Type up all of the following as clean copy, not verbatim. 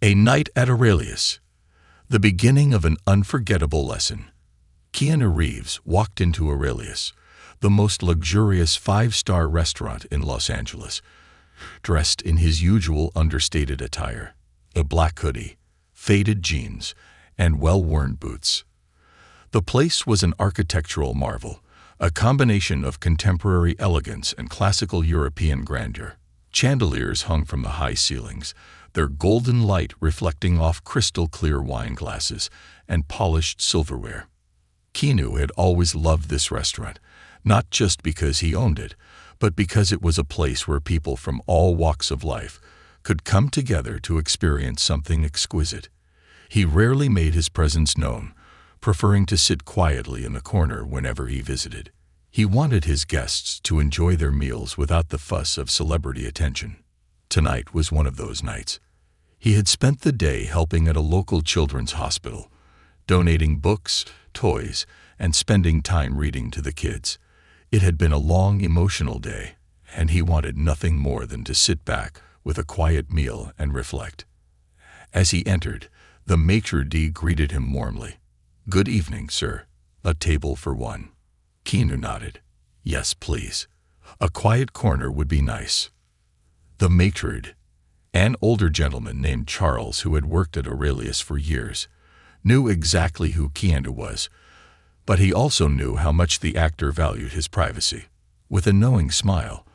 A night at Aurelius. The beginning of an unforgettable lesson. Keanu Reeves walked into Aurelius, the most luxurious five-star restaurant in Los Angeles, dressed in his usual understated attire, a black hoodie, faded jeans, and well-worn boots. The place was an architectural marvel, a combination of contemporary elegance and classical European grandeur. Chandeliers hung from the high ceilings, their golden light reflecting off crystal-clear wine glasses and polished silverware. Keanu had always loved this restaurant, not just because he owned it, but because it was a place where people from all walks of life could come together to experience something exquisite. He rarely made his presence known, preferring to sit quietly in the corner whenever he visited. He wanted his guests to enjoy their meals without the fuss of celebrity attention. Tonight was one of those nights. He had spent the day helping at a local children's hospital, donating books, toys, and spending time reading to the kids. It had been a long, emotional day, and he wanted nothing more than to sit back with a quiet meal and reflect. As he entered, the maitre d' greeted him warmly. "Good evening, sir. A table for one." Keanu nodded. "Yes, please. A quiet corner would be nice." The maitre d', an older gentleman named Charles who had worked at Aurelius for years, knew exactly who Keanu was, but he also knew how much the actor valued his privacy. With a knowing smile,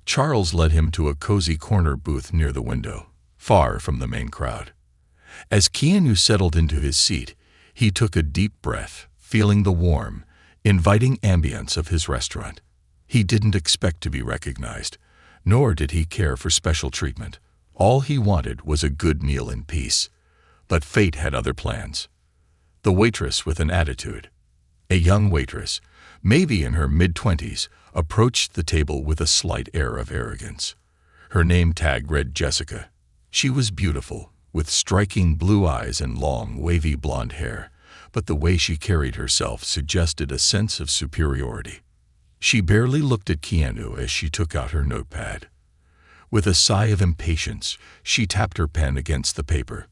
Charles led him to a cozy corner booth near the window, far from the main crowd. As Keanu settled into his seat, he took a deep breath, feeling the warm, inviting ambience of his restaurant. He didn't expect to be recognized, nor did he care for special treatment. All he wanted was a good meal in peace. But fate had other plans. The waitress with an attitude, a young waitress, maybe in her mid-20s, approached the table with a slight air of arrogance. Her name tag read Jessica. She was beautiful, with striking blue eyes and long, wavy blonde hair, but the way she carried herself suggested a sense of superiority. She barely looked at Keanu as she took out her notepad. With a sigh of impatience, she tapped her pen against the paper.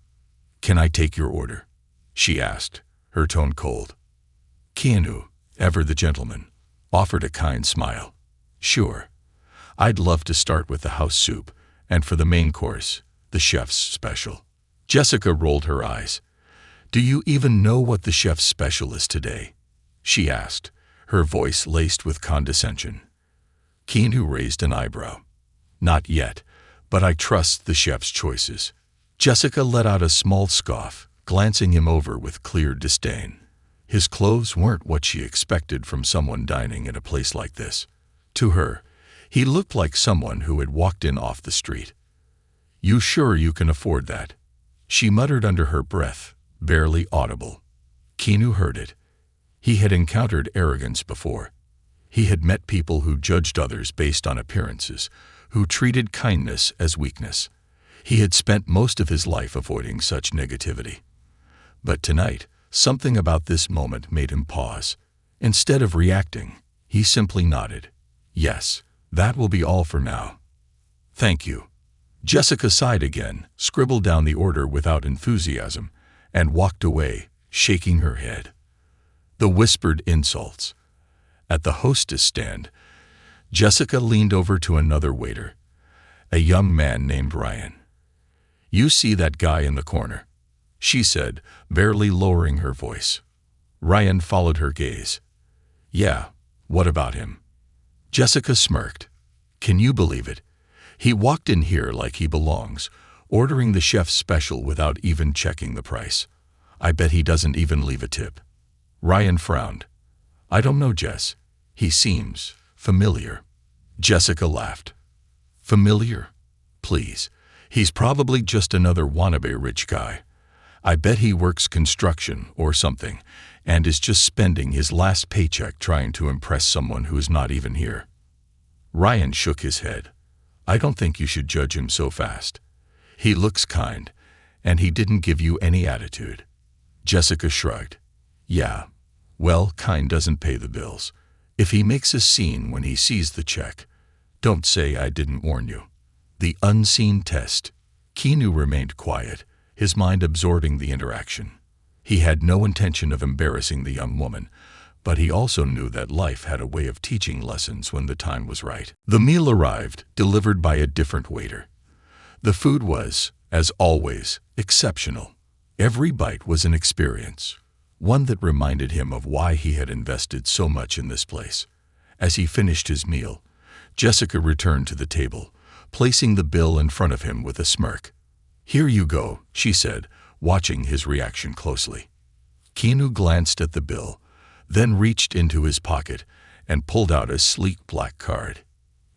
"Can I take your order?" she asked, her tone cold. Keanu, ever the gentleman, offered a kind smile. "Sure. I'd love to start with the house soup, and for the main course, the chef's special." Jessica rolled her eyes. "Do you even know what the chef's special is today?" she asked, her voice laced with condescension. Keanu raised an eyebrow. "Not yet, but I trust the chef's choices." Jessica let out a small scoff, glancing him over with clear disdain. His clothes weren't what she expected from someone dining at a place like this. To her, he looked like someone who had walked in off the street. "You sure you can afford that?" she muttered under her breath, barely audible. Keanu heard it. He had encountered arrogance before. He had met people who judged others based on appearances, who treated kindness as weakness. He had spent most of his life avoiding such negativity. But tonight, something about this moment made him pause. Instead of reacting, he simply nodded. "Yes, that will be all for now." "Thank you." Jessica sighed again, scribbled down the order without enthusiasm, and walked away, shaking her head. The whispered insults. At the hostess stand, Jessica leaned over to another waiter, a young man named Ryan. "You see that guy in the corner?" she said, barely lowering her voice. Ryan followed her gaze. "Yeah, what about him?" Jessica smirked. "Can you believe it? He walked in here like he belongs, ordering the chef's special without even checking the price. I bet he doesn't even leave a tip." Ryan frowned. "I don't know, Jess. He seems familiar." Jessica laughed. "Familiar? Please. He's probably just another wannabe rich guy. I bet he works construction or something and is just spending his last paycheck trying to impress someone who's not even here." Ryan shook his head. "I don't think you should judge him so fast. He looks kind, and he didn't give you any attitude." Jessica shrugged. "Yeah, well, kind doesn't pay the bills. If he makes a scene when he sees the check, don't say I didn't warn you." The unseen test. Keanu remained quiet, his mind absorbing the interaction. He had no intention of embarrassing the young woman, but he also knew that life had a way of teaching lessons when the time was right. The meal arrived, delivered by a different waiter. The food was, as always, exceptional. Every bite was an experience, one that reminded him of why he had invested so much in this place. As he finished his meal, Jessica returned to the table, placing the bill in front of him with a smirk. "Here you go," she said, watching his reaction closely. Keanu glanced at the bill, then reached into his pocket and pulled out a sleek black card.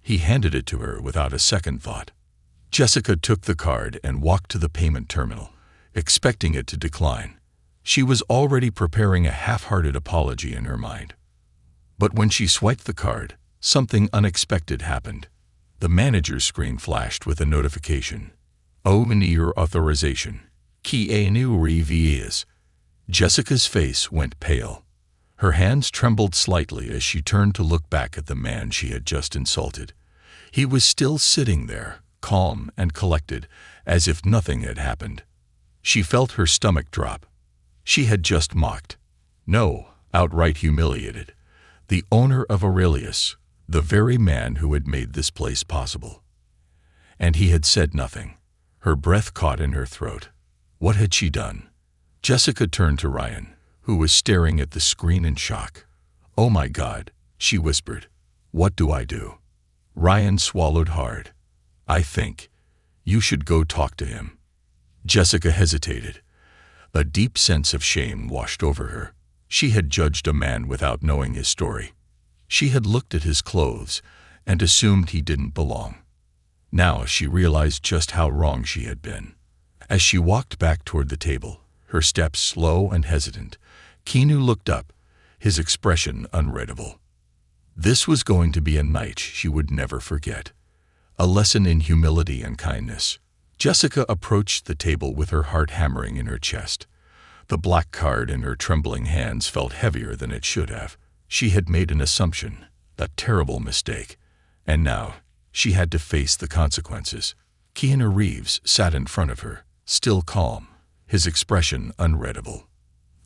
He handed it to her without a second thought. Jessica took the card and walked to the payment terminal, expecting it to decline. She was already preparing a half-hearted apology in her mind. But when she swiped the card, something unexpected happened. The manager's screen flashed with a notification. "Open your authorization. Keanu Reeves." Jessica's face went pale. Her hands trembled slightly as she turned to look back at the man she had just insulted. He was still sitting there, calm and collected, as if nothing had happened. She felt her stomach drop. She had just mocked. No, outright humiliated. The owner of Aurelius, the very man who had made this place possible. And he had said nothing. Her breath caught in her throat. What had she done? Jessica turned to Ryan, who was staring at the screen in shock. "Oh my God," she whispered. "What do I do?" Ryan swallowed hard. "I think you should go talk to him." Jessica hesitated. A deep sense of shame washed over her. She had judged a man without knowing his story. She had looked at his clothes and assumed he didn't belong. Now she realized just how wrong she had been. As she walked back toward the table, her steps slow and hesitant, Keanu looked up, his expression unreadable. This was going to be a night she would never forget. A lesson in humility and kindness. Jessica approached the table with her heart hammering in her chest. The black card in her trembling hands felt heavier than it should have. She had made an assumption, a terrible mistake, and now she had to face the consequences. Keanu Reeves sat in front of her, still calm, his expression unreadable.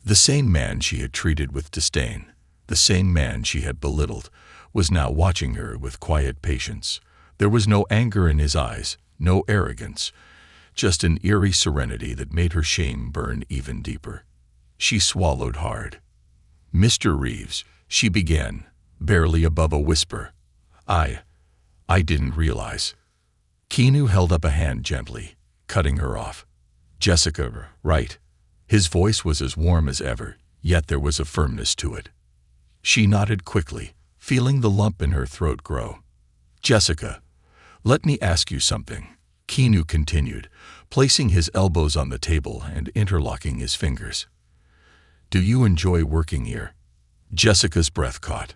The same man she had treated with disdain, the same man she had belittled, was now watching her with quiet patience. There was no anger in his eyes, no arrogance, just an eerie serenity that made her shame burn even deeper. She swallowed hard. "Mr. Reeves," she began, barely above a whisper. I didn't realize." Keanu held up a hand gently, cutting her off. "Jessica, right?" His voice was as warm as ever, yet there was a firmness to it. She nodded quickly, feeling the lump in her throat grow. "Jessica, let me ask you something," Keanu continued, placing his elbows on the table and interlocking his fingers. "Do you enjoy working here?" Jessica's breath caught.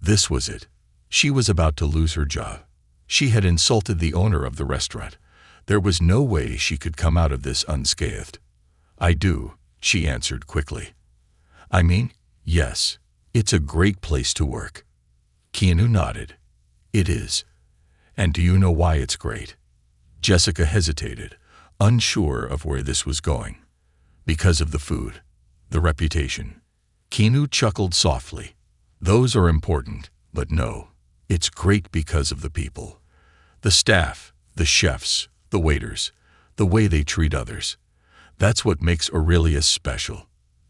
This was it. She was about to lose her job. She had insulted the owner of the restaurant. There was no way she could come out of this unscathed. "I do," she answered quickly. "I mean, yes, it's a great place to work." Keanu nodded. "It is. And do you know why it's great?" Jessica hesitated, unsure of where this was going. "Because of the food, the reputation." Keanu chuckled softly. "Those are important, but no, it's great because of the people. The staff, the chefs, the waiters, the way they treat others. That's what makes Aurelius special."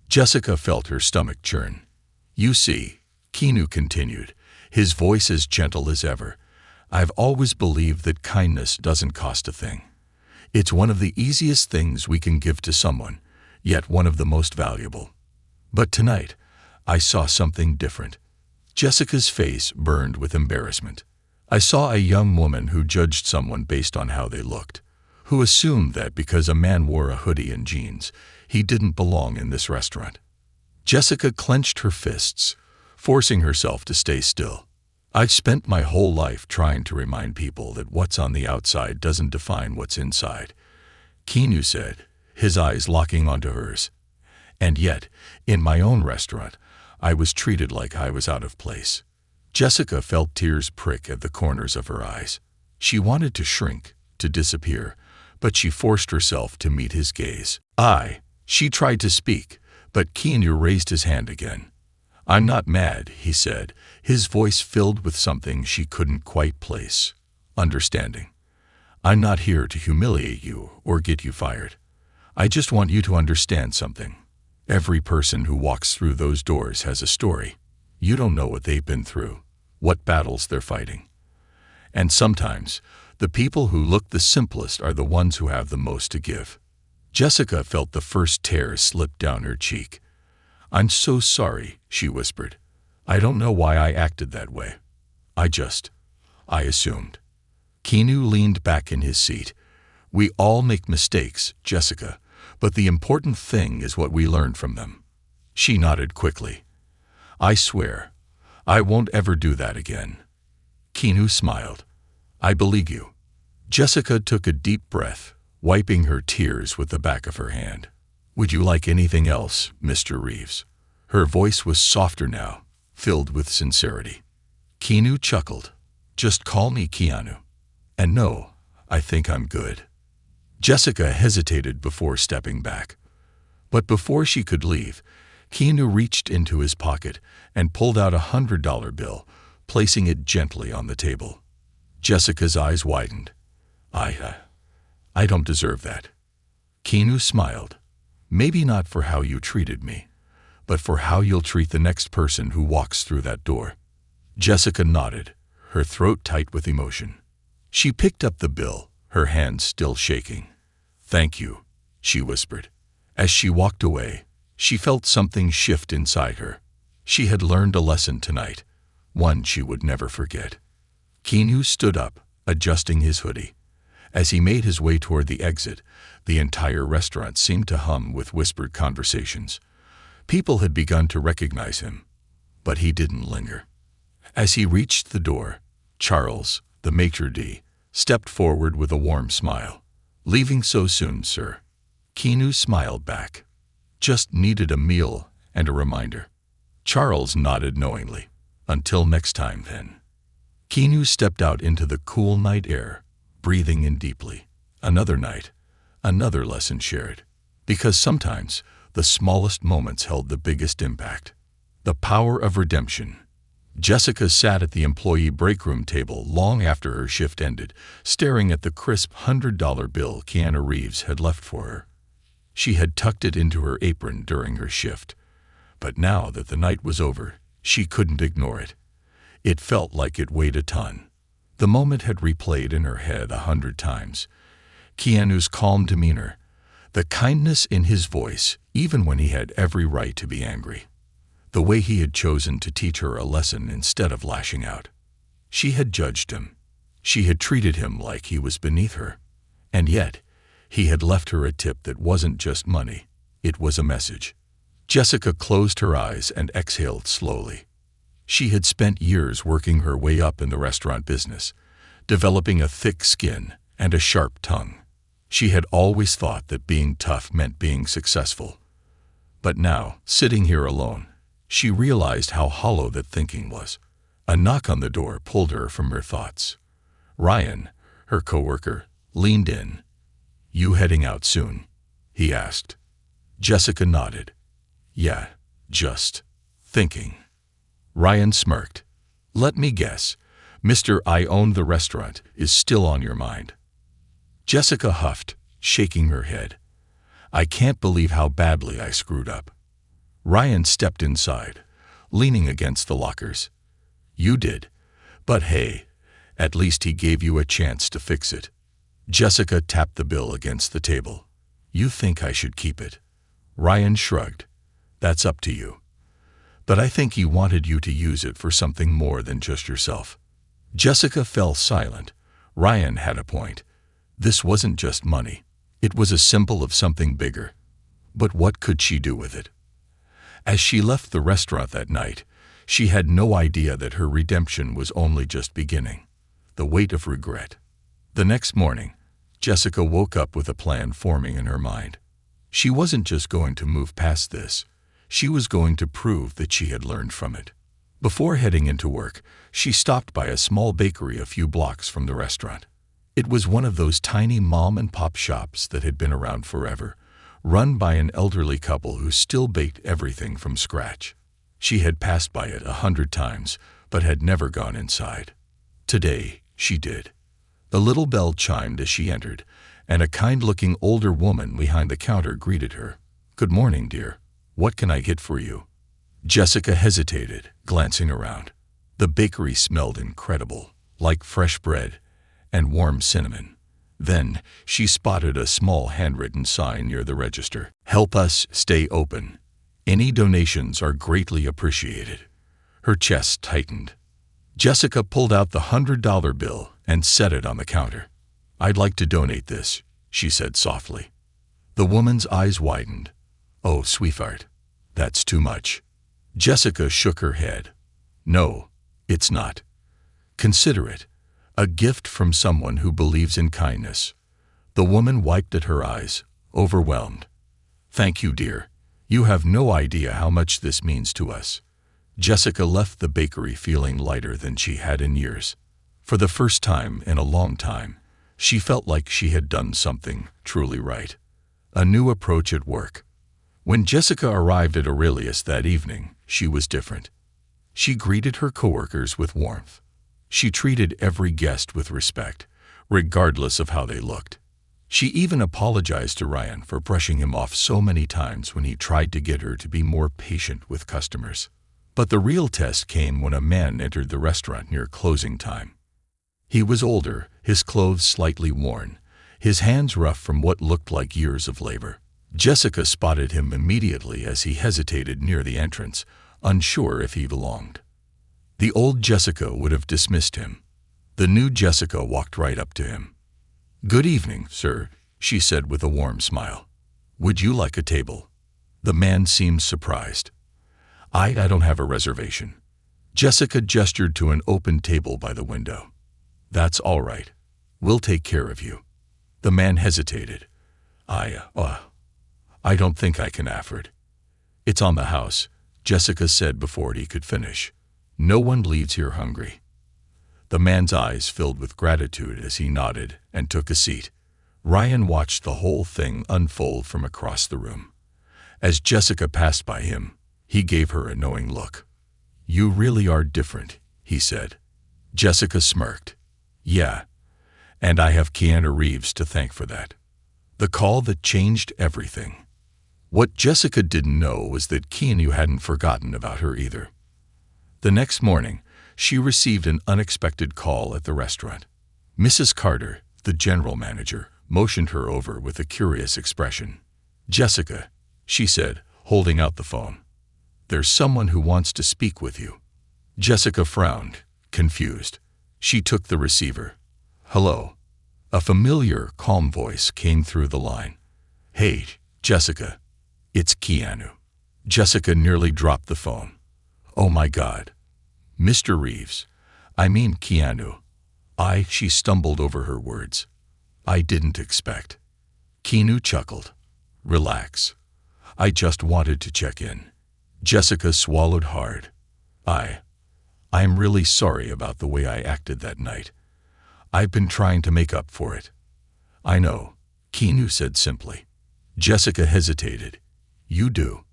Jessica felt her stomach churn. "You see," Keanu continued, his voice as gentle as ever, "I've always believed that kindness doesn't cost a thing. It's one of the easiest things we can give to someone, yet one of the most valuable. But tonight, I saw something different." Jessica's face burned with embarrassment. "I saw a young woman who judged someone based on how they looked, who assumed that because a man wore a hoodie and jeans, he didn't belong in this restaurant." Jessica clenched her fists, forcing herself to stay still. "I've spent my whole life trying to remind people that what's on the outside doesn't define what's inside," Keanu said, his eyes locking onto hers. "And yet, in my own restaurant, I was treated like I was out of place." Jessica felt tears prick at the corners of her eyes. She wanted to shrink, to disappear, but she forced herself to meet his gaze. She tried to speak, but Keanu raised his hand again. "I'm not mad," he said, his voice filled with something she couldn't quite place. "Understanding. I'm not here to humiliate you or get you fired. I just want you to understand something. Every person who walks through those doors has a story. You don't know what they've been through, what battles they're fighting. And sometimes, the people who look the simplest are the ones who have the most to give." Jessica felt the first tear slip down her cheek. "I'm so sorry," she whispered. "I don't know why I acted that way. I assumed." Keanu leaned back in his seat. "We all make mistakes, Jessica, but the important thing is what we learn from them." She nodded quickly. "I swear, I won't ever do that again." Keanu smiled. "I believe you." Jessica took a deep breath, wiping her tears with the back of her hand. "Would you like anything else, Mr. Reeves?" Her voice was softer now, filled with sincerity. Keanu chuckled. "Just call me Keanu. And no, I think I'm good." Jessica hesitated before stepping back. But before she could leave, Keanu reached into his pocket and pulled out a $100 bill, placing it gently on the table. Jessica's eyes widened. I don't deserve that." Keanu smiled. "Maybe not for how you treated me, but for how you'll treat the next person who walks through that door." Jessica nodded, her throat tight with emotion. She picked up the bill, her hands still shaking. "Thank you," she whispered. As she walked away, she felt something shift inside her. She had learned a lesson tonight, one she would never forget. Keanu stood up, adjusting his hoodie. As he made his way toward the exit, the entire restaurant seemed to hum with whispered conversations. People had begun to recognize him, but he didn't linger. As he reached the door, Charles, the maitre d', stepped forward with a warm smile. "Leaving so soon, sir?" Keanu smiled back. "Just needed a meal and a reminder." Charles nodded knowingly. "Until next time, then." Keanu stepped out into the cool night air, breathing in deeply. Another night, another lesson shared. Because sometimes, the smallest moments held the biggest impact. The power of redemption. Jessica sat at the employee break room table long after her shift ended, staring at the crisp $100 bill Keanu Reeves had left for her. She had tucked it into her apron during her shift, but now that the night was over, she couldn't ignore it. It felt like it weighed a ton. The moment had replayed in her head 100 times. Keanu's calm demeanor, the kindness in his voice, even when he had every right to be angry. The way he had chosen to teach her a lesson instead of lashing out. She had judged him. She had treated him like he was beneath her. And yet, he had left her a tip that wasn't just money. It was a message. Jessica closed her eyes and exhaled slowly. She had spent years working her way up in the restaurant business, developing a thick skin and a sharp tongue. She had always thought that being tough meant being successful. But now, sitting here alone, she realized how hollow that thinking was. A knock on the door pulled her from her thoughts. Ryan, her coworker, leaned in. "You heading out soon?" he asked. Jessica nodded. "Yeah, just thinking." Ryan smirked. "Let me guess, Mr. I own the restaurant is still on your mind." Jessica huffed, shaking her head. "I can't believe how badly I screwed up." Ryan stepped inside, leaning against the lockers. "You did, but hey, at least he gave you a chance to fix it." Jessica tapped the bill against the table. "You think I should keep it?" Ryan shrugged. "That's up to you. But I think he wanted you to use it for something more than just yourself." Jessica fell silent. Ryan had a point. This wasn't just money. It was a symbol of something bigger. But what could she do with it? As she left the restaurant that night, she had no idea that her redemption was only just beginning. The weight of regret. The next morning, Jessica woke up with a plan forming in her mind. She wasn't just going to move past this. She was going to prove that she had learned from it. Before heading into work, she stopped by a small bakery a few blocks from the restaurant. It was one of those tiny mom-and-pop shops that had been around forever, run by an elderly couple who still baked everything from scratch. She had passed by it 100 times, but had never gone inside. Today, she did. The little bell chimed as she entered, and a kind-looking older woman behind the counter greeted her. "Good morning, dear. What can I get for you?" Jessica hesitated, glancing around. The bakery smelled incredible, like fresh bread and warm cinnamon. Then she spotted a small handwritten sign near the register. "Help us stay open. Any donations are greatly appreciated." Her chest tightened. Jessica pulled out the $100 bill and set it on the counter. "I'd like to donate this," she said softly. The woman's eyes widened. "Oh, sweetheart, that's too much." Jessica shook her head. "No, it's not. Consider it a gift from someone who believes in kindness." The woman wiped at her eyes, overwhelmed. "Thank you, dear. You have no idea how much this means to us." Jessica left the bakery feeling lighter than she had in years. For the first time in a long time, she felt like she had done something truly right. A new approach at work. When Jessica arrived at Aurelius that evening, she was different. She greeted her coworkers with warmth. She treated every guest with respect, regardless of how they looked. She even apologized to Ryan for brushing him off so many times when he tried to get her to be more patient with customers. But the real test came when a man entered the restaurant near closing time. He was older, his clothes slightly worn, his hands rough from what looked like years of labor. Jessica spotted him immediately as he hesitated near the entrance, unsure if he belonged. The old Jessica would have dismissed him. The new Jessica walked right up to him. "Good evening, sir," she said with a warm smile. "Would you like a table?" The man seemed surprised. I don't have a reservation." Jessica gestured to an open table by the window. "That's all right. We'll take care of you." The man hesitated. I don't think I can afford." "It's on the house," Jessica said before he could finish. "No one leaves here hungry." The man's eyes filled with gratitude as he nodded and took a seat. Ryan watched the whole thing unfold from across the room. As Jessica passed by him, he gave her a knowing look. "You really are different," he said. Jessica smirked. "Yeah, and I have Keanu Reeves to thank for that." The call that changed everything. What Jessica didn't know was that Keanu hadn't forgotten about her either. The next morning, she received an unexpected call at the restaurant. Mrs. Carter, the general manager, motioned her over with a curious expression. "Jessica," she said, holding out the phone. "There's someone who wants to speak with you." Jessica frowned, confused. She took the receiver. "Hello." A familiar, calm voice came through the line. "Hey, Jessica. It's Keanu." Jessica nearly dropped the phone. "Oh my God. Mr. Reeves. I mean Keanu." She stumbled over her words. "I didn't expect." Keanu chuckled. "Relax. I just wanted to check in." Jessica swallowed hard. I'm really sorry about the way I acted that night. I've been trying to make up for it." "I know," Keanu said simply. Jessica hesitated. "You do."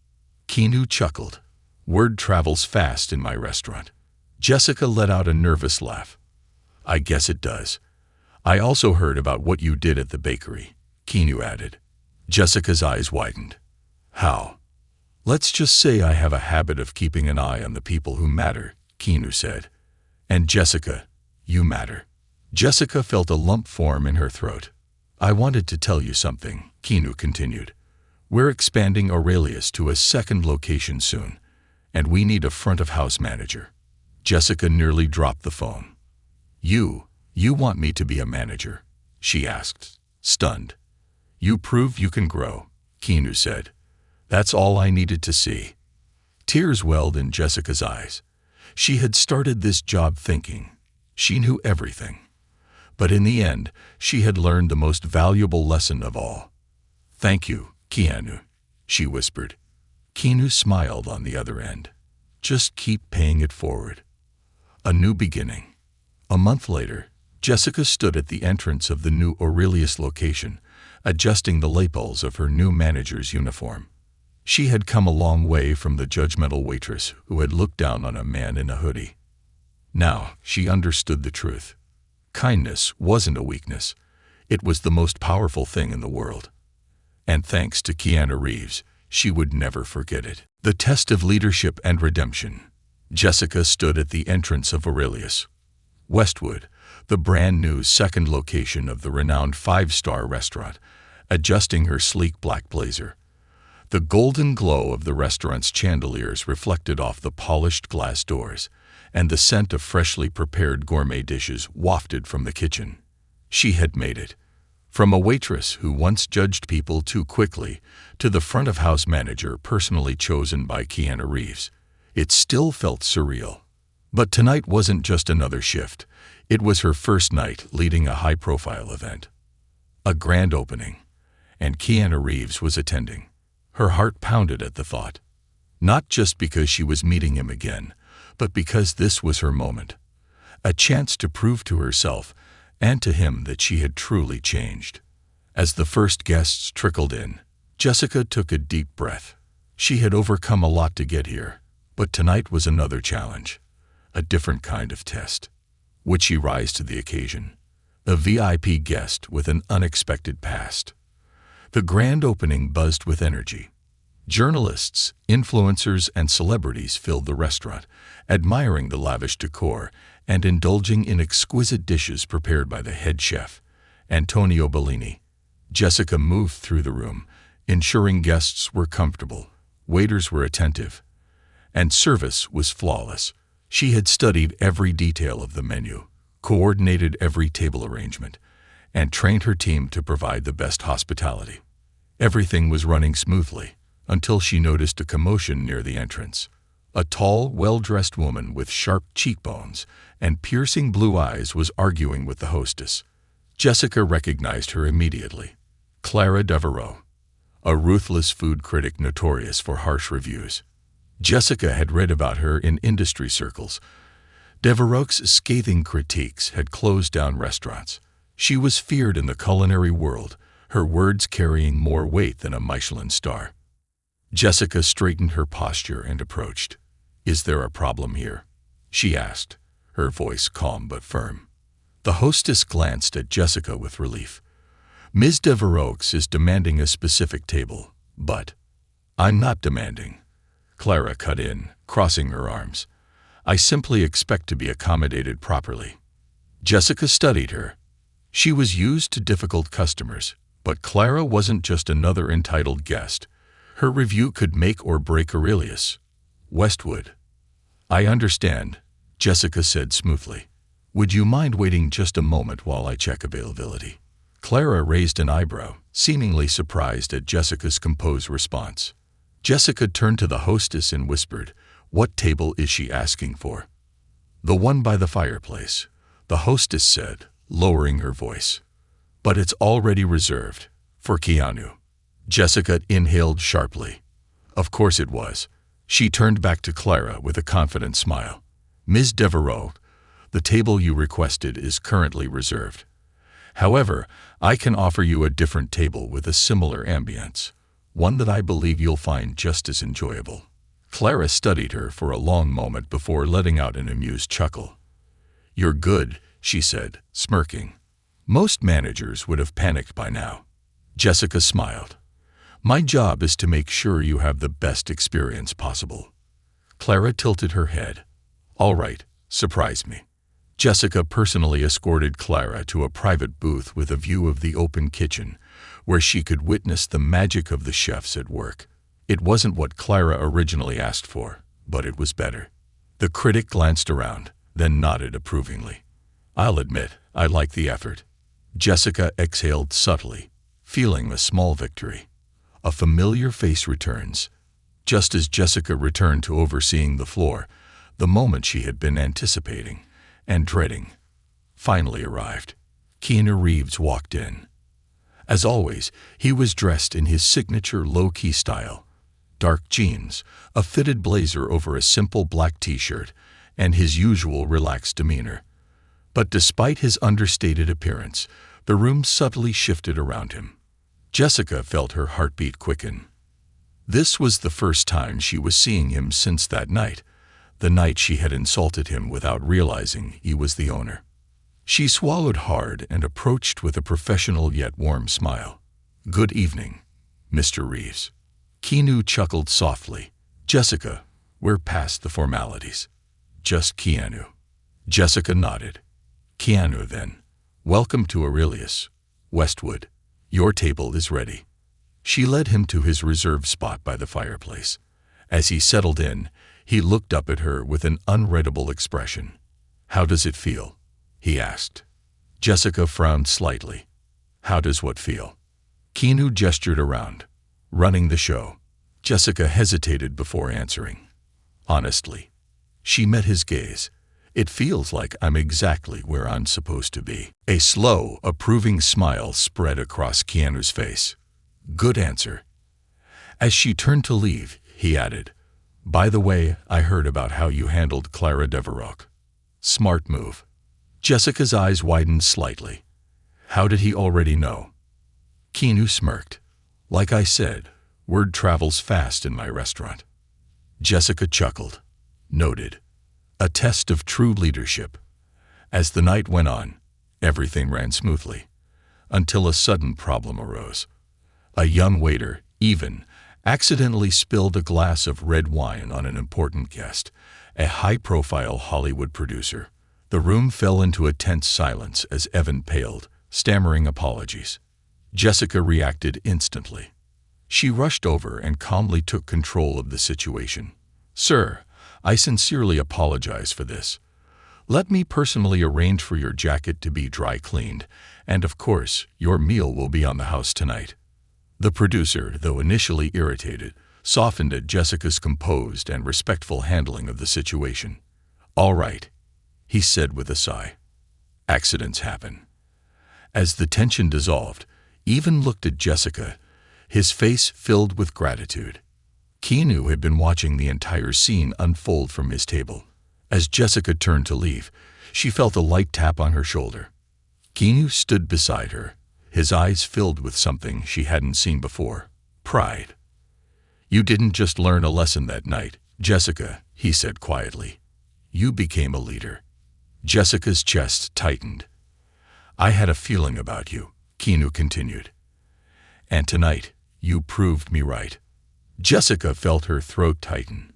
Keanu chuckled. "Word travels fast in my restaurant." Jessica let out a nervous laugh. "I guess it does. I also heard about what you did at the bakery," Keanu added. Jessica's eyes widened. "How?" "Let's just say I have a habit of keeping an eye on the people who matter," Keanu said. "And Jessica, you matter." Jessica felt a lump form in her throat. "I wanted to tell you something," Keanu continued. "We're expanding Aurelius to a second location soon, and we need a front-of-house manager." Jessica nearly dropped the phone. You want me to be a manager?" she asked, stunned. "You prove you can grow," Keanu said. "That's all I needed to see." Tears welled in Jessica's eyes. She had started this job thinking she knew everything. But in the end, she had learned the most valuable lesson of all. "Thank you, Keanu," she whispered. Keanu smiled on the other end. "Just keep paying it forward." A new beginning. A month later, Jessica stood at the entrance of the new Aurelius location, adjusting the lapels of her new manager's uniform. She had come a long way from the judgmental waitress who had looked down on a man in a hoodie. Now she understood the truth. Kindness wasn't a weakness. It was the most powerful thing in the world. And thanks to Keanu Reeves, she would never forget it. The test of leadership and redemption. Jessica stood at the entrance of Aurelius. Westwood, the brand new second location of the renowned five-star restaurant, adjusting her sleek black blazer. The golden glow of the restaurant's chandeliers reflected off the polished glass doors, and the scent of freshly prepared gourmet dishes wafted from the kitchen. She had made it. From a waitress who once judged people too quickly to the front-of-house manager personally chosen by Keanu Reeves, it still felt surreal. But tonight wasn't just another shift. It was her first night leading a high-profile event. A grand opening. And Keanu Reeves was attending. Her heart pounded at the thought. Not just because she was meeting him again, but because this was her moment. A chance to prove to herself and to him that she had truly changed. As the first guests trickled in, Jessica took a deep breath. She had overcome a lot to get here, but tonight was another challenge. A different kind of test. Would she rise to the occasion? A VIP guest with an unexpected past. The grand opening buzzed with energy. Journalists, influencers, and celebrities filled the restaurant, admiring the lavish decor and indulging in exquisite dishes prepared by the head chef, Antonio Bellini. Jessica moved through the room, ensuring guests were comfortable, waiters were attentive, and service was flawless. She had studied every detail of the menu, coordinated every table arrangement, and trained her team to provide the best hospitality. Everything was running smoothly until she noticed a commotion near the entrance. A tall, well-dressed woman with sharp cheekbones and piercing blue eyes was arguing with the hostess. Jessica recognized her immediately. Clara Devereaux, a ruthless food critic notorious for harsh reviews. Jessica had read about her in industry circles. Devereaux's scathing critiques had closed down restaurants. She was feared in the culinary world, her words carrying more weight than a Michelin star. Jessica straightened her posture and approached. "Is there a problem here?" she asked, her voice calm but firm. The hostess glanced at Jessica with relief. "Ms. Devereaux is demanding a specific table, but—" "I'm not demanding," Clara cut in, crossing her arms. "I simply expect to be accommodated properly." Jessica studied her. She was used to difficult customers, but Clara wasn't just another entitled guest. Her review could make or break Aurelius. Westwood. "I understand," Jessica said smoothly. "Would you mind waiting just a moment while I check availability?" Clara raised an eyebrow, seemingly surprised at Jessica's composed response. Jessica turned to the hostess and whispered, "What table is she asking for?" "The one by the fireplace," the hostess said, lowering her voice. "But it's already reserved. For Keanu." Jessica inhaled sharply. Of course it was. She turned back to Clara with a confident smile. "Ms. Devereaux, the table you requested is currently reserved. However, I can offer you a different table with a similar ambience, one that I believe you'll find just as enjoyable." Clara studied her for a long moment before letting out an amused chuckle. "You're good," she said, smirking. Most managers would have panicked by now. Jessica smiled. "My job is to make sure you have the best experience possible." Clara tilted her head. "All right, surprise me." Jessica personally escorted Clara to a private booth with a view of the open kitchen, where she could witness the magic of the chefs at work. It wasn't what Clara originally asked for, but it was better. The critic glanced around, then nodded approvingly. "I'll admit, I like the effort." Jessica exhaled subtly, feeling a small victory. A familiar face returns. Just as Jessica returned to overseeing the floor, the moment she had been anticipating and dreading finally arrived. Keanu Reeves walked in. As always, he was dressed in his signature low-key style. Dark jeans, a fitted blazer over a simple black t-shirt, and his usual relaxed demeanor. But despite his understated appearance, the room subtly shifted around him. Jessica felt her heartbeat quicken. This was the first time she was seeing him since that night, the night she had insulted him without realizing he was the owner. She swallowed hard and approached with a professional yet warm smile. "Good evening, Mr. Reeves." Keanu chuckled softly. "Jessica, we're past the formalities. Just Keanu." Jessica nodded. "Keanu, then. Welcome to Aurelius, Westwood. Your table is ready." She led him to his reserved spot by the fireplace. As he settled in, he looked up at her with an unreadable expression. "How does it feel?" he asked. Jessica frowned slightly. "How does what feel?" Keanu gestured around. "Running the show." Jessica hesitated before answering. "Honestly." She met his gaze. "It feels like I'm exactly where I'm supposed to be." A slow, approving smile spread across Keanu's face. "Good answer." As she turned to leave, he added, "By the way, I heard about how you handled Clara Deveroux. Smart move." Jessica's eyes widened slightly. How did he already know? Keanu smirked. "Like I said, word travels fast in my restaurant." Jessica chuckled. Noted. A test of true leadership. As the night went on, everything ran smoothly, until a sudden problem arose. A young waiter, Even, accidentally spilled a glass of red wine on an important guest, a high-profile Hollywood producer. The room fell into a tense silence as Evan paled, stammering apologies. Jessica reacted instantly. She rushed over and calmly took control of the situation. "Sir, I sincerely apologize for this. Let me personally arrange for your jacket to be dry cleaned, and of course, your meal will be on the house tonight." The producer, though initially irritated, softened at Jessica's composed and respectful handling of the situation. "All right," he said with a sigh. "Accidents happen." As the tension dissolved, Even looked at Jessica, his face filled with gratitude. Keanu had been watching the entire scene unfold from his table. As Jessica turned to leave, she felt a light tap on her shoulder. Keanu stood beside her, his eyes filled with something she hadn't seen before: pride. "You didn't just learn a lesson that night, Jessica," he said quietly. "You became a leader." Jessica's chest tightened. "I had a feeling about you," Keanu continued. "And tonight, you proved me right." Jessica felt her throat tighten.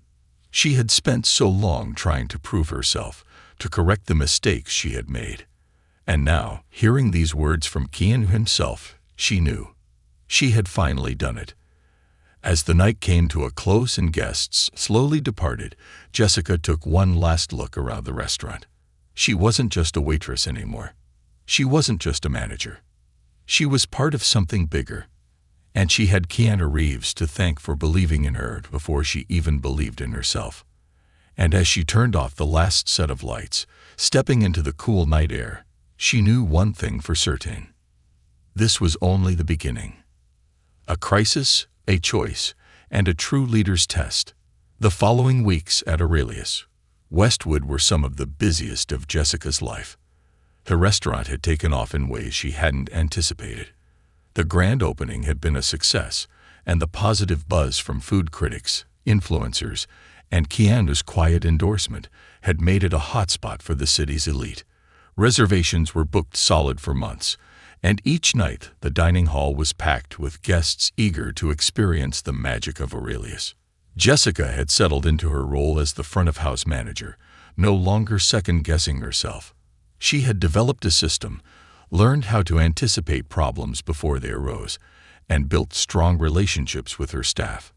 She had spent so long trying to prove herself, to correct the mistakes she had made. And now, hearing these words from Keanu himself, she knew. She had finally done it. As the night came to a close and guests slowly departed, Jessica took one last look around the restaurant. She wasn't just a waitress anymore. She wasn't just a manager. She was part of something bigger. And she had Keanu Reeves to thank for believing in her before she even believed in herself. And as she turned off the last set of lights, stepping into the cool night air, she knew one thing for certain. This was only the beginning. A crisis, a choice, and a true leader's test. The following weeks at Aurelius, Westwood were some of the busiest of Jessica's life. The restaurant had taken off in ways she hadn't anticipated. The grand opening had been a success, and the positive buzz from food critics, influencers, and Keanu's quiet endorsement had made it a hotspot for the city's elite. Reservations were booked solid for months, and each night the dining hall was packed with guests eager to experience the magic of Aurelius. Jessica had settled into her role as the front-of-house manager, no longer second-guessing herself. She had developed a system, learned how to anticipate problems before they arose, and built strong relationships with her staff.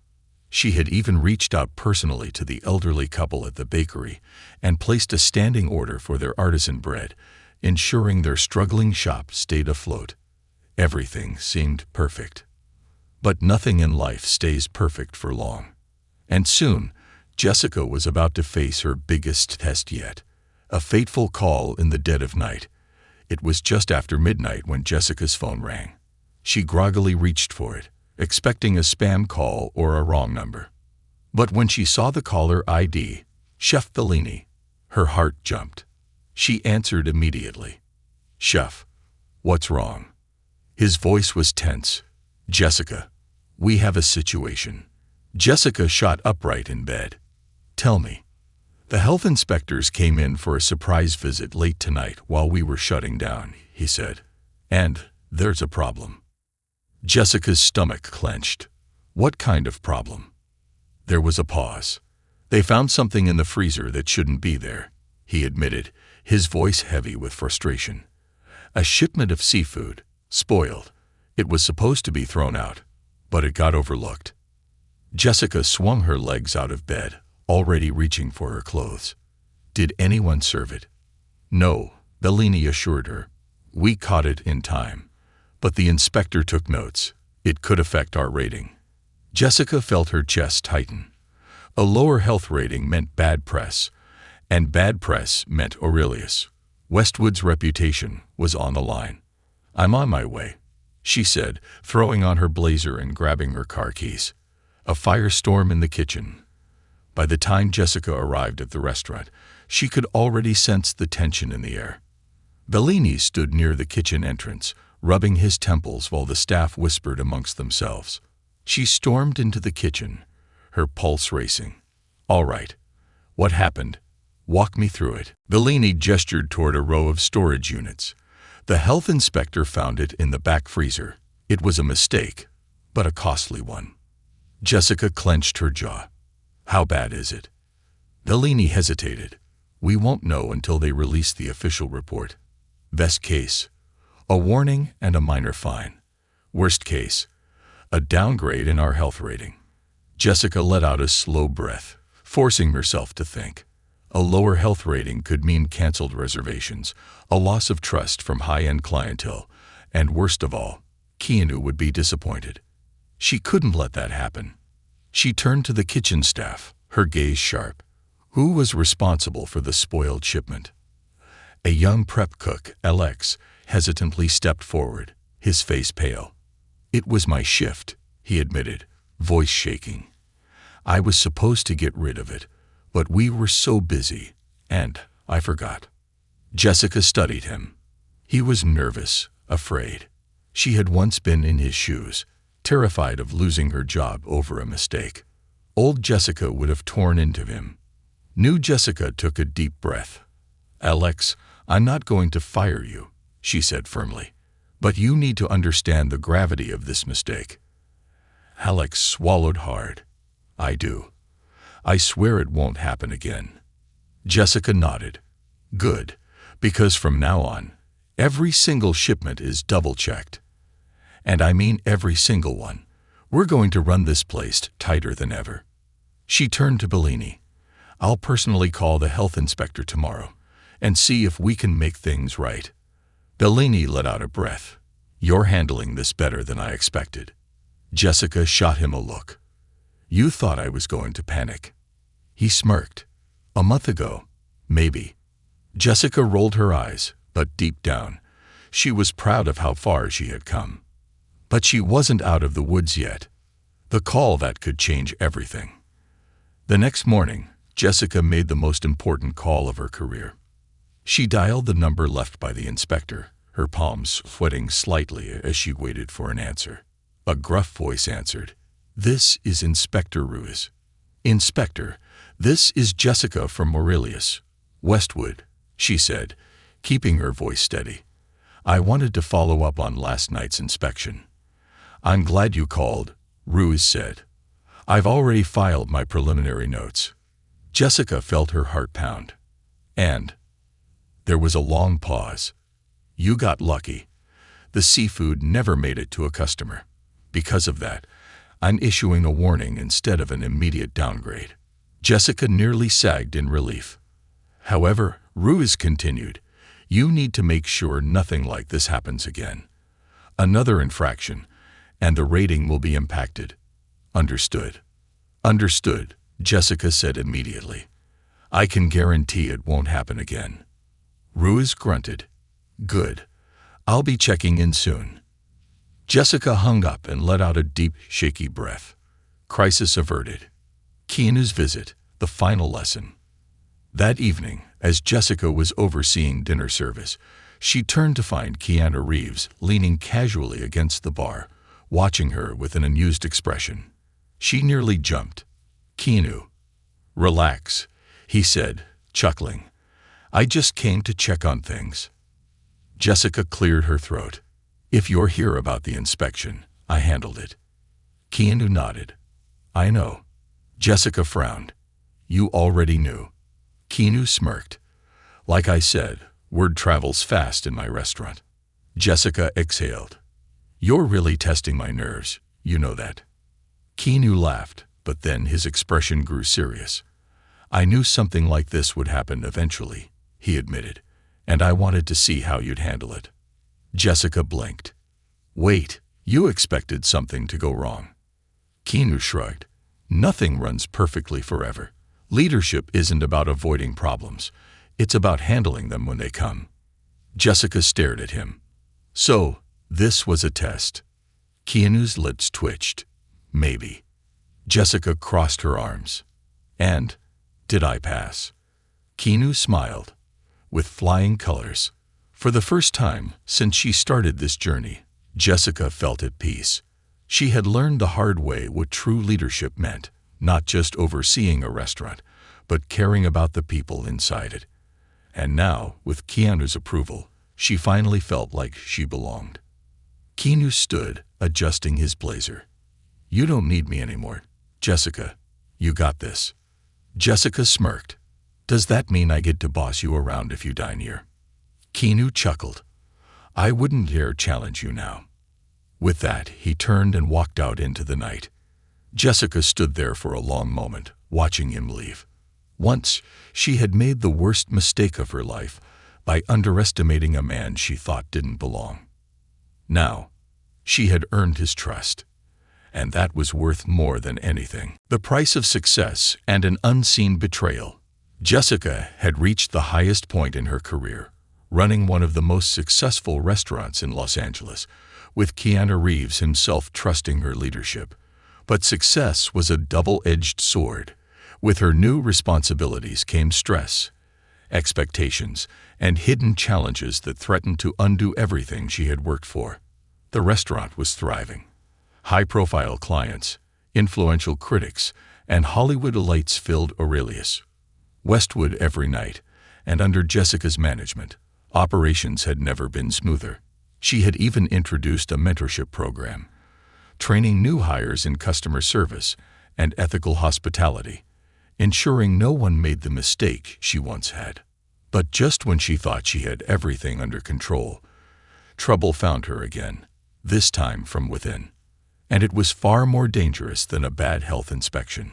She had even reached out personally to the elderly couple at the bakery and placed a standing order for their artisan bread, ensuring their struggling shop stayed afloat. Everything seemed perfect. But nothing in life stays perfect for long. And soon, Jessica was about to face her biggest test yet, a fateful call in the dead of night. It was just after midnight when Jessica's phone rang. She groggily reached for it, expecting a spam call or a wrong number. But when she saw the caller ID, Chef Bellini, her heart jumped. She answered immediately. "Chef, what's wrong?" His voice was tense. "Jessica, we have a situation." Jessica shot upright in bed. "Tell me." "The health inspectors came in for a surprise visit late tonight while we were shutting down," he said. "And there's a problem." Jessica's stomach clenched. "What kind of problem?" There was a pause. "They found something in the freezer that shouldn't be there," he admitted, his voice heavy with frustration. "A shipment of seafood, spoiled. It was supposed to be thrown out, but it got overlooked." Jessica swung her legs out of bed, already reaching for her clothes. "Did anyone serve it?" "No," Bellini assured her. "We caught it in time. But the inspector took notes. It could affect our rating." Jessica felt her chest tighten. A lower health rating meant bad press, and bad press meant Aurelius. Westwood's reputation was on the line. "I'm on my way," she said, throwing on her blazer and grabbing her car keys. A firestorm in the kitchen. By the time Jessica arrived at the restaurant, she could already sense the tension in the air. Bellini stood near the kitchen entrance, rubbing his temples while the staff whispered amongst themselves. She stormed into the kitchen, her pulse racing. "All right. What happened? Walk me through it." Bellini gestured toward a row of storage units. "The health inspector found it in the back freezer. It was a mistake, but a costly one." Jessica clenched her jaw. "How bad is it?" Bellini hesitated. "We won't know until they release the official report. Best case, a warning and a minor fine. Worst case, a downgrade in our health rating." Jessica let out a slow breath, forcing herself to think. A lower health rating could mean canceled reservations, a loss of trust from high-end clientele, and worst of all, Keanu would be disappointed. She couldn't let that happen. She turned to the kitchen staff, her gaze sharp. Who was responsible for the spoiled shipment? A young prep cook, Alex, hesitantly stepped forward, his face pale. "It was my shift," he admitted, voice shaking. "I was supposed to get rid of it, but we were so busy, and I forgot." Jessica studied him. He was nervous, afraid. She had once been in his shoes, terrified of losing her job over a mistake. Old Jessica would have torn into him. New Jessica took a deep breath. "Alex, I'm not going to fire you," she said firmly. "But you need to understand the gravity of this mistake." Alex swallowed hard. "I do. I swear it won't happen again." Jessica nodded. "Good, because from now on, every single shipment is double-checked. And I mean every single one. We're going to run this place tighter than ever." She turned to Bellini. "I'll personally call the health inspector tomorrow and see if we can make things right." Bellini let out a breath. "You're handling this better than I expected." Jessica shot him a look. "You thought I was going to panic." He smirked. "A month ago, maybe." Jessica rolled her eyes, but deep down, she was proud of how far she had come. But she wasn't out of the woods yet. The call that could change everything. The next morning, Jessica made the most important call of her career. She dialed the number left by the inspector, her palms sweating slightly as she waited for an answer. A gruff voice answered. "This is Inspector Ruiz." "Inspector, this is Jessica from Aurelius. Westwood," she said, keeping her voice steady. "I wanted to follow up on last night's inspection." "I'm glad you called," Ruiz said. "I've already filed my preliminary notes." Jessica felt her heart pound. "And?" There was a long pause. "You got lucky. The seafood never made it to a customer. Because of that, I'm issuing a warning instead of an immediate downgrade." Jessica nearly sagged in relief. "However," Ruiz continued, "you need to make sure nothing like this happens again. Another infraction, and the rating will be impacted." "Understood." "Understood," Jessica said immediately. "I can guarantee it won't happen again." Ruiz grunted. "Good. I'll be checking in soon." Jessica hung up and let out a deep, shaky breath. Crisis averted. Keanu's visit, the final lesson. That evening, As Jessica was overseeing dinner service, she turned to find Keanu Reeves leaning casually against the bar, watching her with an amused expression. She nearly jumped. "Keanu, relax," he said, chuckling. "I just came to check on things." Jessica cleared her throat. "If you're here about the inspection, I handled it." Keanu nodded. "I know." Jessica frowned. "You already knew." Keanu smirked. "Like I said, word travels fast in my restaurant." Jessica exhaled. "You're really testing my nerves, you know that." Keanu laughed, but then his expression grew serious. "I knew something like this would happen eventually," he admitted, "and I wanted to see how you'd handle it." Jessica blinked. "Wait, you expected something to go wrong?" Keanu shrugged. "Nothing runs perfectly forever. Leadership isn't about avoiding problems. It's about handling them when they come." Jessica stared at him. "So, this was a test." Keanu's lips twitched. "Maybe." Jessica crossed her arms. "And, did I pass?" Keanu smiled. With flying colors. For the first time since she started this journey, Jessica felt at peace. She had learned the hard way what true leadership meant, not just overseeing a restaurant, but caring about the people inside it. And now, with Keanu's approval, she finally felt like she belonged. Keanu stood, adjusting his blazer. "You don't need me anymore, Jessica. You got this." Jessica smirked. "Does that mean I get to boss you around if you dine here?" Keanu chuckled. "I wouldn't dare challenge you now." With that, he turned and walked out into the night. Jessica stood there for a long moment, watching him leave. Once, she had made the worst mistake of her life by underestimating a man she thought didn't belong. Now, she had earned his trust, and that was worth more than anything. The price of success and an unseen betrayal. Jessica had reached the highest point in her career, running one of the most successful restaurants in Los Angeles, with Keanu Reeves himself trusting her leadership. But success was a double-edged sword. With her new responsibilities came stress, expectations, and hidden challenges that threatened to undo everything she had worked for. The restaurant was thriving. High-profile clients, influential critics, and Hollywood elites filled Aurelius. Westwood every night, and under Jessica's management, operations had never been smoother. She had even introduced a mentorship program, training new hires in customer service and ethical hospitality, ensuring no one made the mistake she once had. But just when she thought she had everything under control, trouble found her again, this time from within. And it was far more dangerous than a bad health inspection.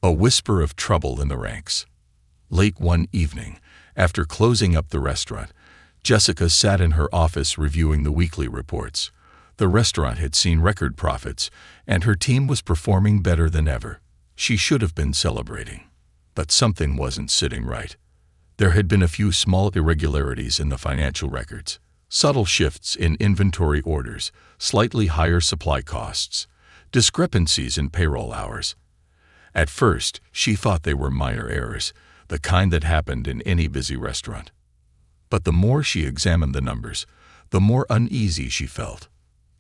A whisper of trouble in the ranks. Late one evening, after closing up the restaurant, Jessica sat in her office reviewing the weekly reports. The restaurant had seen record profits, and her team was performing better than ever. She should have been celebrating. But something wasn't sitting right. There had been a few small irregularities in the financial records, subtle shifts in inventory orders, slightly higher supply costs, discrepancies in payroll hours. At first, she thought they were minor errors, the kind that happened in any busy restaurant. But the more she examined the numbers, the more uneasy she felt.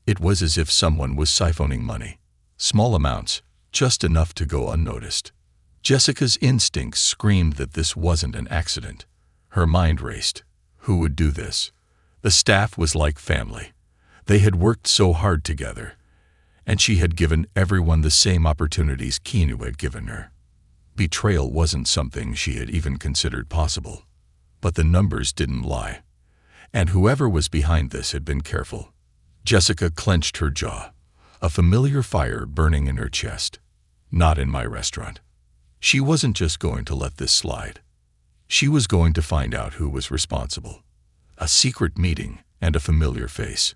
It was as if someone was siphoning money. Small amounts, just enough to go unnoticed. Jessica's instincts screamed that this wasn't an accident. Her mind raced. Who would do this? The staff was like family. They had worked so hard together, and she had given everyone the same opportunities Keanu had given her. Betrayal wasn't something she had even considered possible. But the numbers didn't lie. And whoever was behind this had been careful. Jessica clenched her jaw, a familiar fire burning in her chest. Not in my restaurant. She wasn't just going to let this slide. She was going to find out who was responsible. A secret meeting and a familiar face.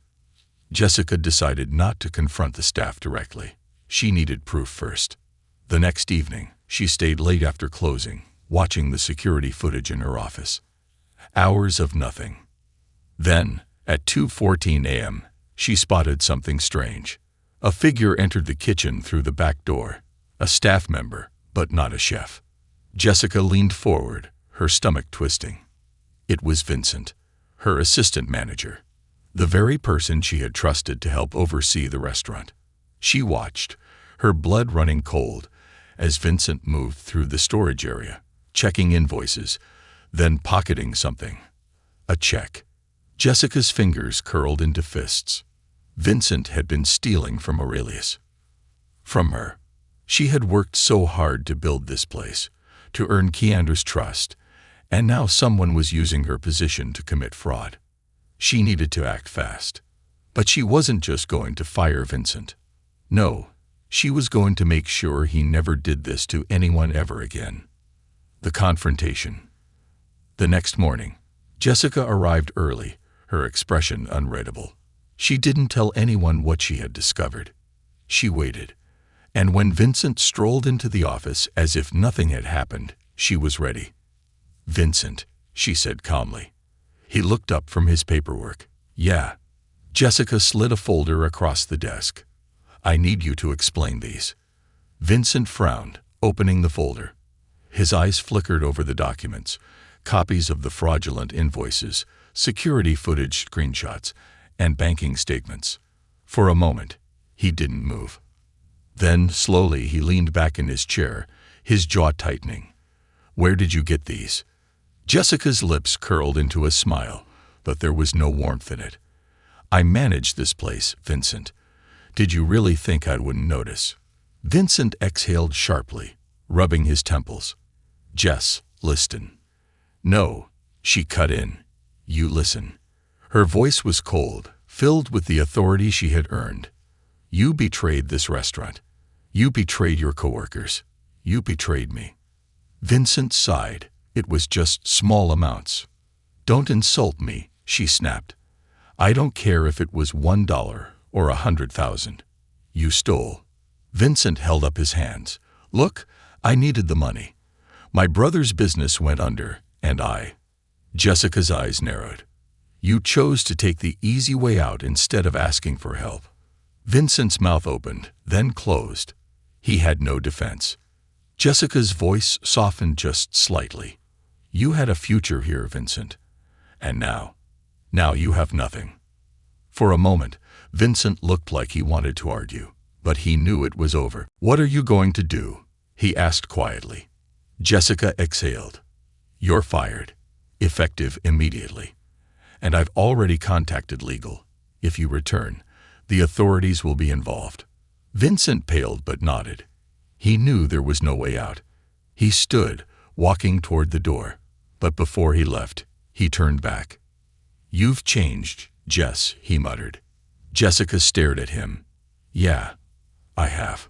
Jessica decided not to confront the staff directly. She needed proof first. The next evening, she stayed late after closing, watching the security footage in her office. Hours of nothing. Then, at 2:14 a.m., she spotted something strange. A figure entered the kitchen through the back door. A staff member, but not a chef. Jessica leaned forward, her stomach twisting. It was Vincent, her assistant manager, the very person she had trusted to help oversee the restaurant. She watched, her blood running cold, as Vincent moved through the storage area, checking invoices, then pocketing something. A check. Jessica's fingers curled into fists. Vincent had been stealing from Aurelius. From her. She had worked so hard to build this place, to earn Keanu's trust, and now someone was using her position to commit fraud. She needed to act fast. But she wasn't just going to fire Vincent. No, she was going to make sure he never did this to anyone ever again. The confrontation. The next morning, Jessica arrived early, her expression unreadable. She didn't tell anyone what she had discovered. She waited, and when Vincent strolled into the office as if nothing had happened, she was ready. "Vincent," she said calmly. He looked up from his paperwork. "Yeah." Jessica slid a folder across the desk. "I need you to explain these." Vincent frowned, opening the folder. His eyes flickered over the documents, copies of the fraudulent invoices, security footage screenshots, and banking statements. For a moment, he didn't move. Then, slowly, he leaned back in his chair, his jaw tightening. "Where did you get these?" Jessica's lips curled into a smile, but there was no warmth in it. "I managed this place, Vincent. Did you really think I wouldn't notice?" Vincent exhaled sharply, rubbing his temples. "Jess, listen." "No," she cut in. "You listen." Her voice was cold, filled with the authority she had earned. "You betrayed this restaurant. You betrayed your coworkers. You betrayed me." Vincent sighed. It was just small amounts. "Don't insult me," she snapped. "I don't care if it was $1 or 100,000. You stole." Vincent held up his hands. "Look, I needed the money. My brother's business went under, and I—" Jessica's eyes narrowed. "You chose to take the easy way out instead of asking for help." Vincent's mouth opened, then closed. He had no defense. Jessica's voice softened just slightly. "You had a future here, Vincent. And now you have nothing." For a moment, Vincent looked like he wanted to argue, but he knew it was over. "What are you going to do?" he asked quietly. Jessica exhaled. "You're fired. Effective immediately. And I've already contacted legal. If you return, the authorities will be involved." Vincent paled but nodded. He knew there was no way out. He stood, walking toward the door. But before he left, he turned back. "You've changed, Jess," he muttered. Jessica stared at him. "Yeah, I have."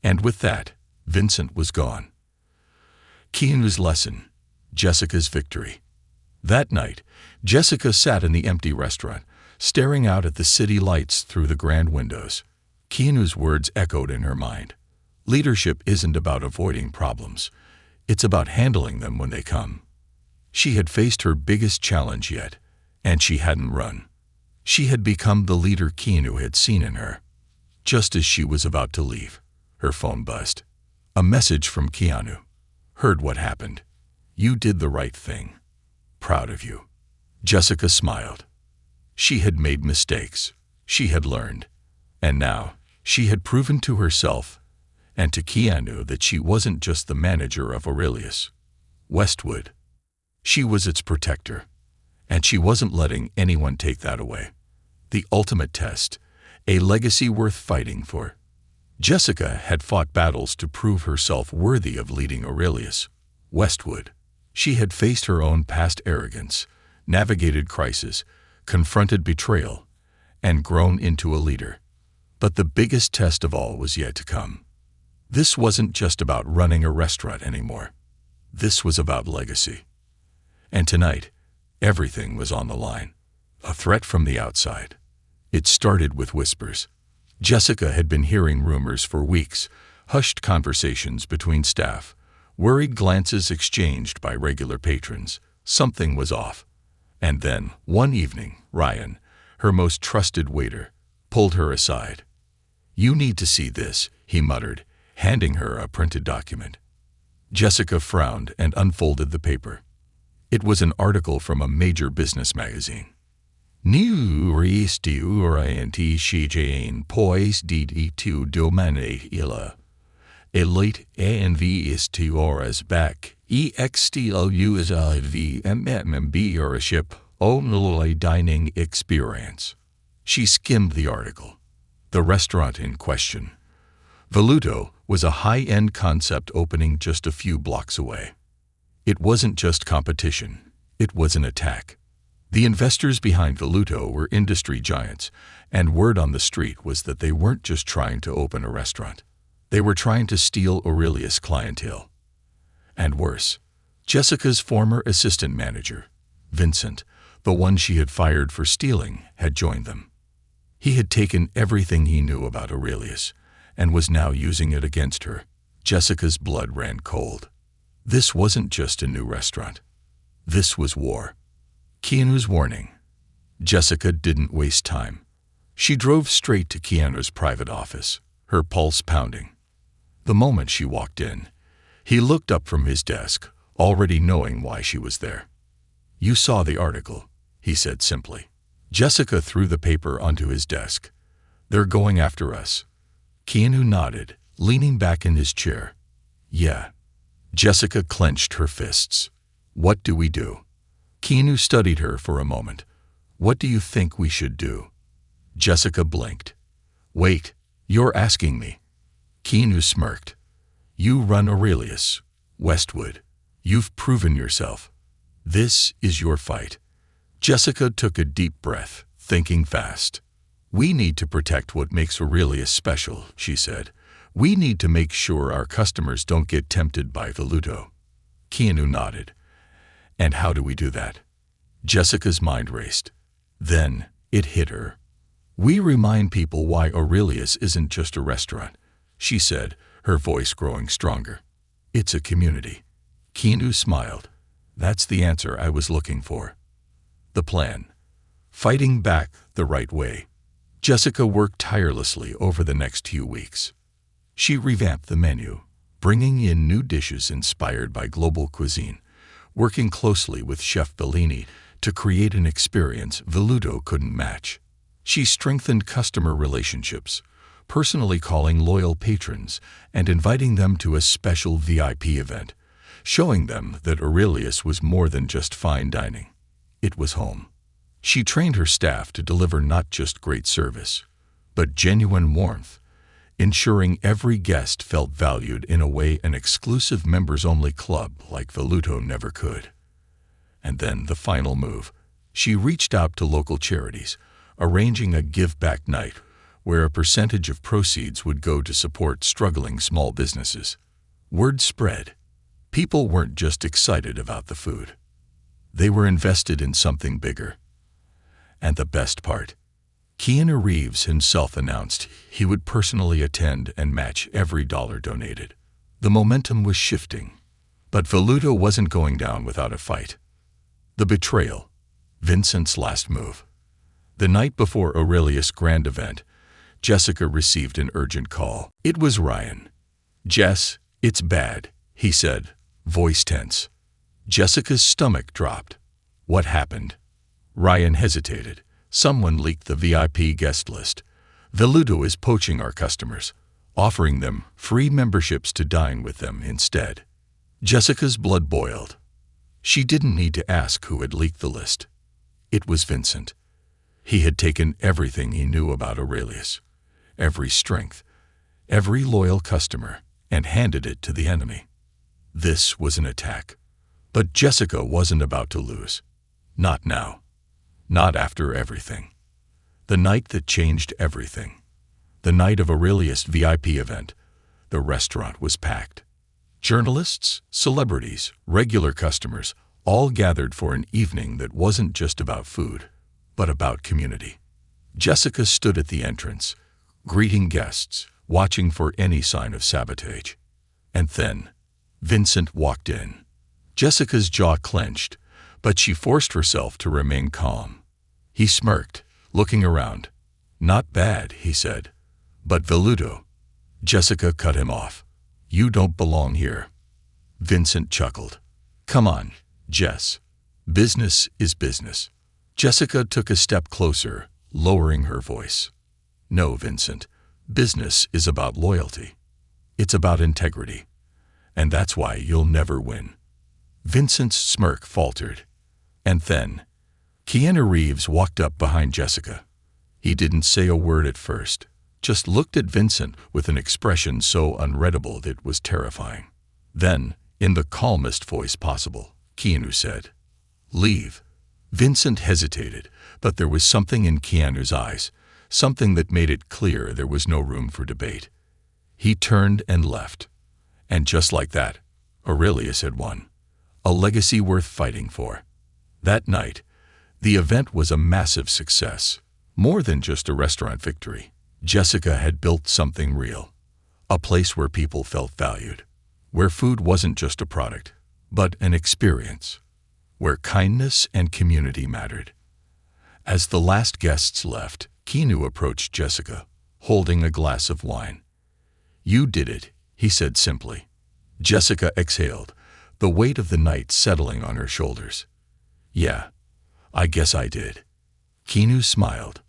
And with that, Vincent was gone. Keanu's lesson, Jessica's victory. That night, Jessica sat in the empty restaurant, staring out at the city lights through the grand windows. Keanu's words echoed in her mind. Leadership isn't about avoiding problems. It's about handling them when they come. She had faced her biggest challenge yet, and she hadn't run. She had become the leader Keanu had seen in her. Just as she was about to leave, her phone buzzed. A message from Keanu. "Heard what happened. You did the right thing. Proud of you." Jessica smiled. She had made mistakes. She had learned. And now, she had proven to herself and to Keanu that she wasn't just the manager of Aurelius Westwood. She was its protector, and she wasn't letting anyone take that away. The ultimate test, a legacy worth fighting for. Jessica had fought battles to prove herself worthy of leading Aurelius Westwood. She had faced her own past arrogance, navigated crisis, confronted betrayal, and grown into a leader. But the biggest test of all was yet to come. This wasn't just about running a restaurant anymore. This was about legacy. And tonight, everything was on the line. A threat from the outside. It started with whispers. Jessica had been hearing rumors for weeks, hushed conversations between staff, worried glances exchanged by regular patrons. Something was off. And then, one evening, Ryan, her most trusted waiter, pulled her aside. "You need to see this," he muttered, handing her a printed document. Jessica frowned and unfolded the paper. It was an article from a major business magazine. New restaurant chain poised to dominate Ila. Elite investors back. Extlusive only dining experience. She skimmed the article. The restaurant in question, Voluto, was a high-end concept opening just a few blocks away. It wasn't just competition, it was an attack. The investors behind Voluto were industry giants, and word on the street was that they weren't just trying to open a restaurant. They were trying to steal Aurelius' clientele. And worse, Jessica's former assistant manager, Vincent, the one she had fired for stealing, had joined them. He had taken everything he knew about Aurelius and was now using it against her. Jessica's blood ran cold. This wasn't just a new restaurant. This was war. Keanu's warning. Jessica didn't waste time. She drove straight to Keanu's private office, her pulse pounding. The moment she walked in, he looked up from his desk, already knowing why she was there. "You saw the article," he said simply. Jessica threw the paper onto his desk. "They're going after us." Keanu nodded, leaning back in his chair. "Yeah." Jessica clenched her fists. "What do we do?" Keanu studied her for a moment. "What do you think we should do?" Jessica blinked. "Wait, you're asking me." Keanu smirked. "You run Aurelius, Westwood. You've proven yourself. This is your fight." Jessica took a deep breath, thinking fast. "We need to protect what makes Aurelius special," she said. "We need to make sure our customers don't get tempted by Voluto." Keanu nodded. "And how do we do that?" Jessica's mind raced. Then it hit her. "We remind people why Aurelius isn't just a restaurant," she said, her voice growing stronger. "It's a community." Keanu smiled. "That's the answer I was looking for." The plan. Fighting back the right way. Jessica worked tirelessly over the next few weeks. She revamped the menu, bringing in new dishes inspired by global cuisine, working closely with Chef Bellini to create an experience Voluto couldn't match. She strengthened customer relationships, personally calling loyal patrons and inviting them to a special VIP event, showing them that Aurelius was more than just fine dining. It was home. She trained her staff to deliver not just great service, but genuine warmth, ensuring every guest felt valued in a way an exclusive members-only club like Voluto never could. And then the final move. She reached out to local charities, arranging a give-back night where a percentage of proceeds would go to support struggling small businesses. Word spread. People weren't just excited about the food. They were invested in something bigger. And the best part, Keanu Reeves himself announced he would personally attend and match every dollar donated. The momentum was shifting, but Voluto wasn't going down without a fight. The betrayal. Vincent's last move. The night before Aurelius' grand event, Jessica received an urgent call. It was Ryan. "Jess, it's bad," he said, voice tense. Jessica's stomach dropped. "What happened?" Ryan hesitated. "Someone leaked the VIP guest list. Voluto is poaching our customers, offering them free memberships to dine with them instead." Jessica's blood boiled. She didn't need to ask who had leaked the list. It was Vincent. He had taken everything he knew about Aurelius, every strength, every loyal customer, and handed it to the enemy. This was an attack. But Jessica wasn't about to lose. Not now. Not after everything. The night that changed everything. The night of Aurelius' VIP event. The restaurant was packed. Journalists, celebrities, regular customers, all gathered for an evening that wasn't just about food, but about community. Jessica stood at the entrance, greeting guests, watching for any sign of sabotage. And then, Vincent walked in. Jessica's jaw clenched, but she forced herself to remain calm. He smirked, looking around. "Not bad," he said. "But Voluto." Jessica cut him off. "You don't belong here." Vincent chuckled. Come on, Jess. Business is business. Jessica took a step closer, lowering her voice. No, Vincent. Business is about loyalty. It's about integrity. And that's why you'll never win. Vincent's smirk faltered. And then, Keanu Reeves walked up behind Jessica. He didn't say a word at first, just looked at Vincent with an expression so unreadable that it was terrifying. Then, in the calmest voice possible, Keanu said, "Leave." Vincent hesitated, but there was something in Keanu's eyes, something that made it clear there was no room for debate. He turned and left. And just like that, Aurelius had won. A legacy worth fighting for. That night, the event was a massive success. More than just a restaurant victory. Jessica had built something real. A place where people felt valued. Where food wasn't just a product, but an experience. Where kindness and community mattered. As the last guests left, Keanu approached Jessica, holding a glass of wine. "You did it," he said simply. Jessica exhaled, the weight of the night settling on her shoulders. "Yeah, I guess I did." Keanu smiled.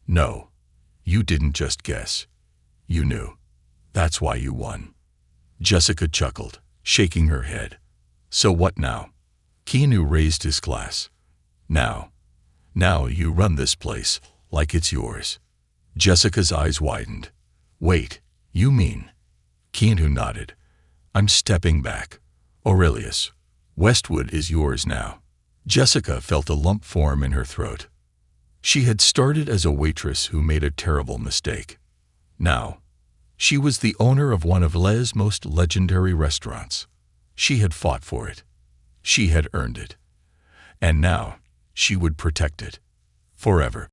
"No, you didn't just guess. You knew. That's why you won." Jessica chuckled, shaking her head. "So what now?" Keanu raised his glass. Now you run this place like it's yours." Jessica's eyes widened. "Wait, you mean?" Keanu nodded. "I'm stepping back. Aurelius, Westwood is yours now." Jessica felt a lump form in her throat. She had started as a waitress who made a terrible mistake. Now, she was the owner of one of Les' most legendary restaurants. She had fought for it. She had earned it. And now, she would protect it. Forever.